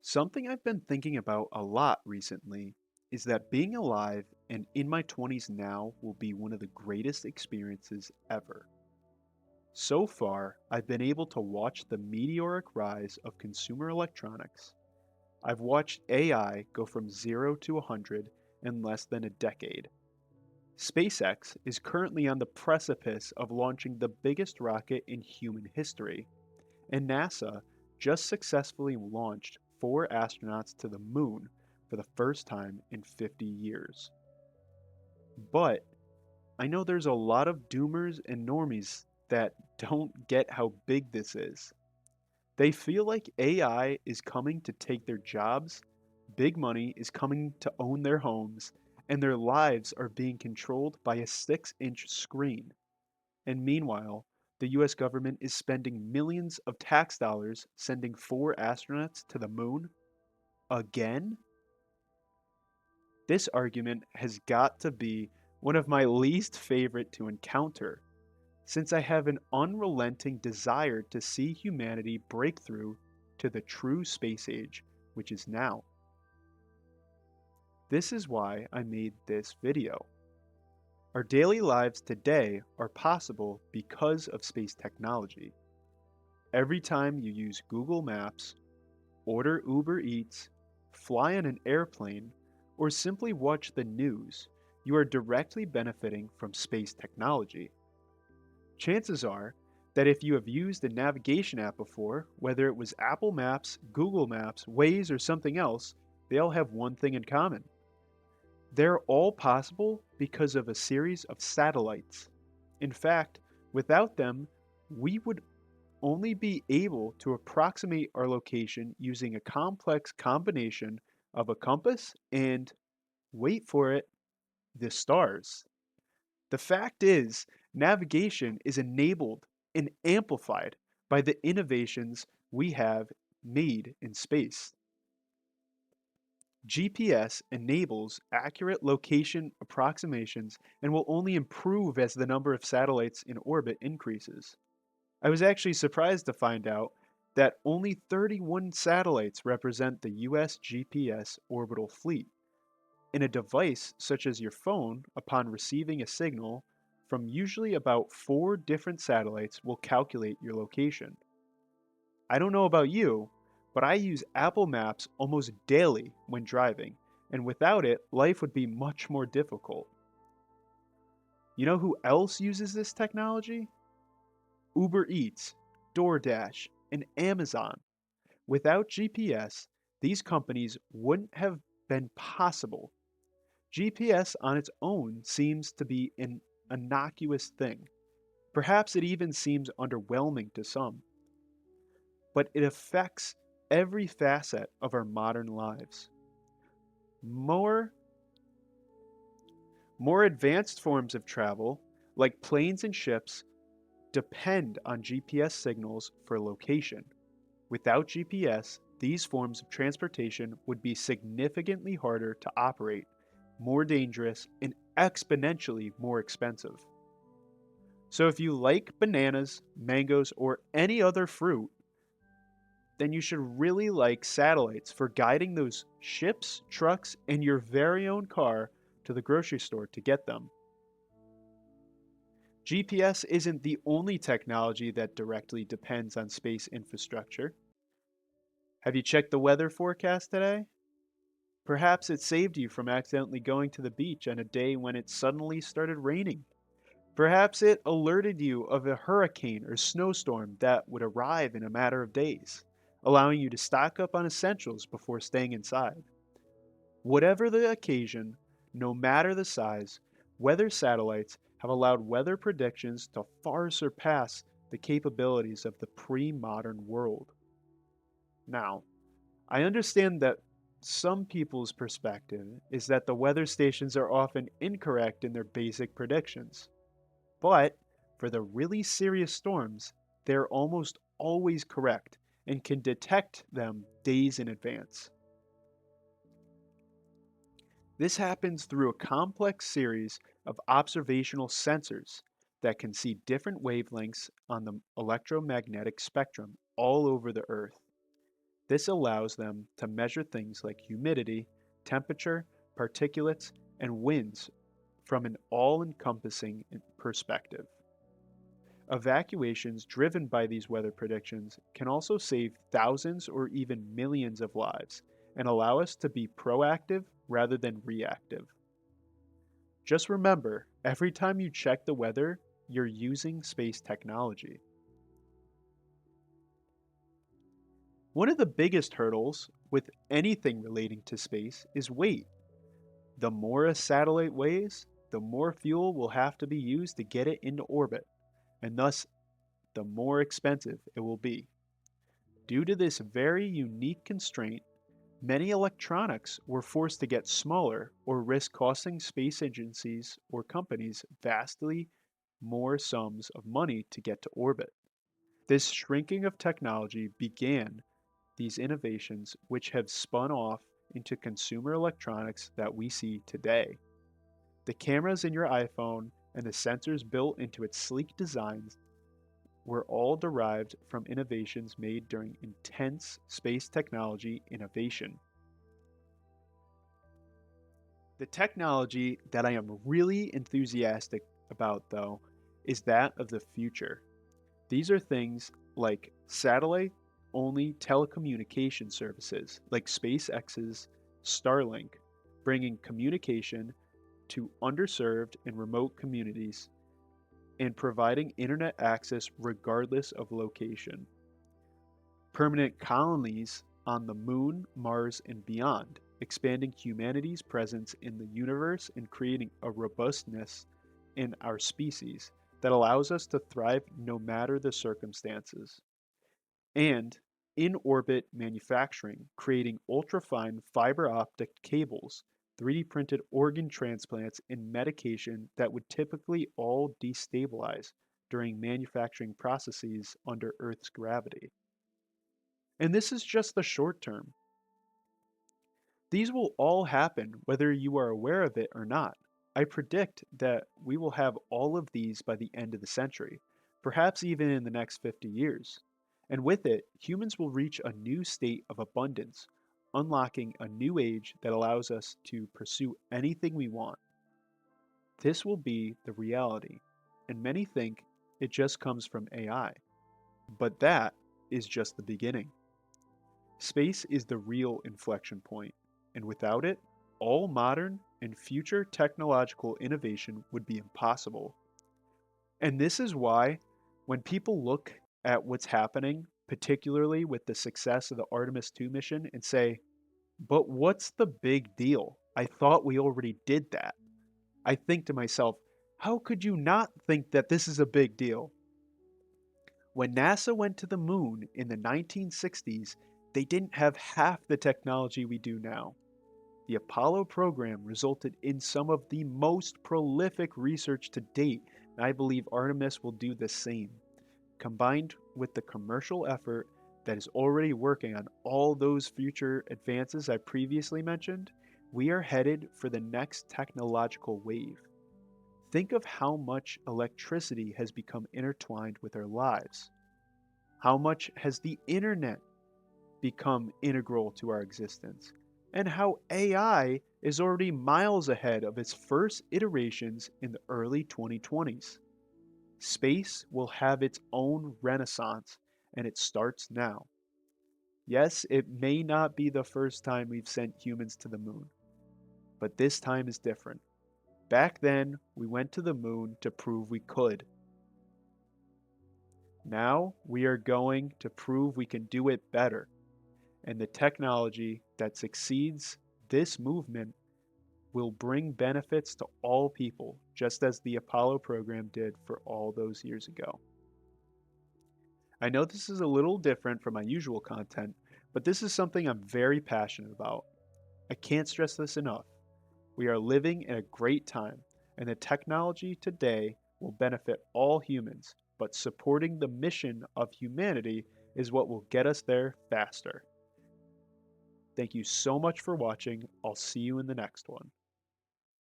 Something I've been thinking about a lot recently is that being alive and in my 20s now will be one of the greatest experiences ever. So far, I've been able to watch the meteoric rise of consumer electronics. I've watched AI go from 0 to 100 in less than a decade. SpaceX is currently on the precipice of launching the biggest rocket in human history, and NASA just successfully launched 4 astronauts to the moon for the first time in 50 years. But I know there's a lot of doomers and normies that don't get how big this is. They feel like AI is coming to take their jobs, big money is coming to own their homes, and their lives are being controlled by a 6-inch screen. And meanwhile, the US government is spending millions of tax dollars sending 4 astronauts to the moon? Again? This argument has got to be one of my least favorite to encounter, since I have an unrelenting desire to see humanity break through to the true space age, which is now. This is why I made this video. Our daily lives today are possible because of space technology. Every time you use Google Maps, order Uber Eats, fly on an airplane, or simply watch the news, you are directly benefiting from space technology. Chances are that if you have used a navigation app before, whether it was Apple Maps, Google Maps, Waze, or something else, they all have one thing in common. They're all possible because of a series of satellites. In fact, without them, we would only be able to approximate our location using a complex combination of a compass and, wait for it, the stars. The fact is, navigation is enabled and amplified by the innovations we have made in space. GPS enables accurate location approximations and will only improve as the number of satellites in orbit increases. I was actually surprised to find out that only 31 satellites represent the US GPS orbital fleet. In a device such as your phone, upon receiving a signal from usually about 4 different satellites, will calculate your location. I don't know about you, but I use Apple Maps almost daily when driving, and without it, life would be much more difficult. You know who else uses this technology? Uber Eats, DoorDash, and Amazon. Without GPS, these companies wouldn't have been possible. GPS on its own seems to be an innocuous thing. Perhaps it even seems underwhelming to some, but it affects every facet of our modern lives. More, more advanced forms of travel, like planes and ships, depend on GPS signals for location. Without GPS, these forms of transportation would be significantly harder to operate, more dangerous, and exponentially more expensive. So if you like bananas, mangoes, or any other fruit, then you should really like satellites for guiding those ships, trucks, and your very own car to the grocery store to get them. GPS isn't the only technology that directly depends on space infrastructure. Have you checked the weather forecast today? Perhaps it saved you from accidentally going to the beach on a day when it suddenly started raining. Perhaps it alerted you of a hurricane or snowstorm that would arrive in a matter of days, allowing you to stock up on essentials before staying inside. Whatever the occasion, no matter the size, weather satellites have allowed weather predictions to far surpass the capabilities of the pre modern world. Now, I understand that some people's perspective is that the weather stations are often incorrect in their basic predictions. But for the really serious storms, they're almost always correct and can detect them days in advance. This happens through a complex series of observational sensors that can see different wavelengths on the electromagnetic spectrum all over the Earth. This allows them to measure things like humidity, temperature, particulates, and winds from an all encompassing perspective. Evacuations driven by these weather predictions can also save thousands or even millions of lives and allow us to be proactive rather than reactive. Just remember, every time you check the weather, you're using space technology. One of the biggest hurdles with anything relating to space is weight. The more a satellite weighs, the more fuel will have to be used to get it into orbit, and thus the more expensive it will be. Due to this very unique constraint, many electronics were forced to get smaller or risk costing space agencies or companies vastly more sums of money to get to orbit. This shrinking of technology began these innovations, which have spun off into consumer electronics that we see today. The cameras in your iPhone and the sensors built into its sleek designs were all derived from innovations made during intense space technology innovation. The technology that I am really enthusiastic about, though, is that of the future. These are things like satellite only telecommunication services, like SpaceX's Starlink, bringing communication to underserved and remote communities and providing internet access regardless of location. Permanent colonies on the moon, Mars, and beyond, expanding humanity's presence in the universe and creating a robustness in our species that allows us to thrive no matter the circumstances. And in orbit manufacturing, creating ultrafine fiber optic cables, 3D printed organ transplants, and medication that would typically all destabilize during manufacturing processes under Earth's gravity. And this is just the short term. These will all happen whether you are aware of it or not. I predict that we will have all of these by the end of the century, perhaps even in the next 50 years. And with it, humans will reach a new state of abundance, unlocking a new age that allows us to pursue anything we want. This will be the reality, and many think it just comes from AI. But that is just the beginning. Space is the real inflection point, and without it, all modern and future technological innovation would be impossible. And this is why, when people look at what's happening, particularly with the success of the Artemis 2 mission, and say, but what's the big deal? I thought we already did that. I think to myself, how could you not think that this is a big deal? When NASA went to the moon in the 1960s, they didn't have half the technology we do now. The Apollo program resulted in some of the most prolific research to date, and I believe Artemis will do the same. Combined with the commercial effort that is already working on all those future advances I previously mentioned, we are headed for the next technological wave. Think of how much electricity has become intertwined with our lives. How much has the internet become integral to our existence? And how AI is already miles ahead of its first iterations in the early 2020s. Space will have its own renaissance, and it starts now. Yes, it may not be the first time we've sent humans to the moon, but this time is different. Back then, we went to the moon to prove we could. Now, we are going to prove we can do it better, and the technology that succeeds this movement will bring benefits to all people, just as the Apollo program did for all those years ago. I know this is a little different from my usual content, but this is something I'm very passionate about. I can't stress this enough. We are living in a great time, and the technology today will benefit all humans, but supporting the mission of humanity is what will get us there faster. Thank you so much for watching. I'll see you in the next one.